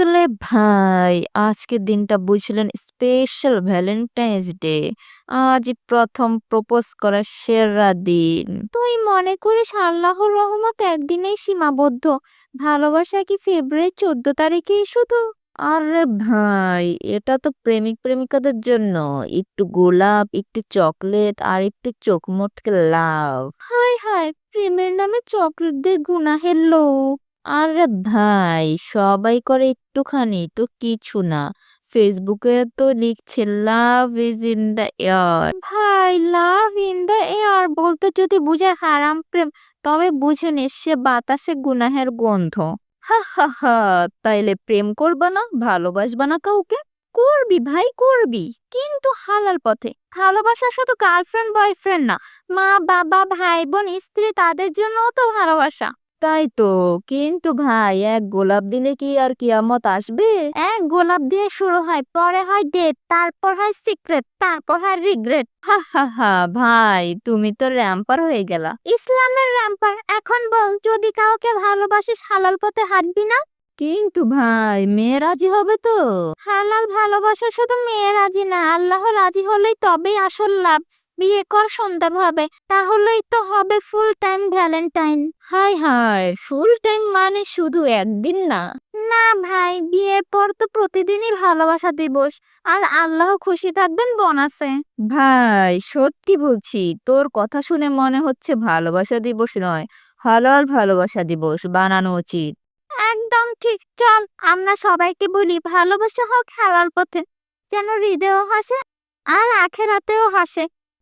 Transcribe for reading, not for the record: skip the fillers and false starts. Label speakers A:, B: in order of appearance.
A: আসলে ভাই আজকের দিনটা বুঝলেন স্পেশাল ভ্যালেন্টাইন্স ডে। আজই ১ম প্রপোজ করার সেরা দিন। তুই মনে করিস আল্লাহর রহমত একদিনেই সীমাবদ্ধ? ভালোবাসা কি ফেব্রুয়ারি ১৪ তারিখেই শুধু? আরে ভাই এটা তো প্রেমিক-প্রেমিকাদের জন্য। একটু গোলাপ, একটু চকলেট আর একটু চোখ মুটকে লাভ। হায় হায়! প্রেমের নামে চকলেট দিয়ে গুনাহের লোক। আরে ভাই সবাই করে একটুখানি তো কিছু না। ফেসবুকে তো লিখছে love is in the air. ভাই লাভ ইন দ্য এয়ার বলতে যদি বুঝায় হারাম প্রেম তবে বুঝে নিস সে বাতাসে গুনাহের গন্ধ। হা হা হা, তাইলে প্রেম করবা না, ভালোবাসবা না কাউকে? করবি ভাই করবি, কিন্তু হালাল পথে। ভালোবাসা শুধু গার্লফ্রেন্ড বয়ফ্রেন্ড না, মা বাবা ভাই বোন স্ত্রী তাদের জন্যও তো ভালোবাসা। তাই তো, কিন্তু ভাই এক গোলাপ দিলে কি আর কিয়ামত আসবে? এক গোলাপ দিয়ে শুরু হয়, পরে হয় ডেট, তারপর হয় সিক্রেট, তারপর হয় রিগ্রেট। হা হা হা, ভাই তুমি তো র্যাম্পার হয়ে গেলা। ইসলামের র্যাম্পার। এখন বল, যদি কাউকে ভালোবাসিস হালাল পথে হাঁটবি না? কিন্তু ভাই মেয়ে রাজি হবে তো? হালাল ভালোবাসা শুধু মেয়ে রাজি না, আল্লাহ রাজি হলেই তবেই আসল লাভ। বিয়ে কর সুন্দরভাবে, তাহলেই তো হবে full time Valentine. High high, full time মানে শুধু একদিন না? না ভাই, বিয়ের পর তো প্রতিদিনই ভালোবাসা দিবস, আর আল্লাহ খুশি থাকবেন বোনাসে। ভাই সত্যি বলছি, তোর কথা শুনে মনে হচ্ছে ভালোবাসা দিবস নয়, হালাল ভালোবাসা দিবস বানানো উচিত। একদম ঠিক। চল আমরা সবাইকে বলি ভালোবাসা হোক হালাল পথে, যেন হৃদয়ও হাসে আর আখেরাতেও হাসে।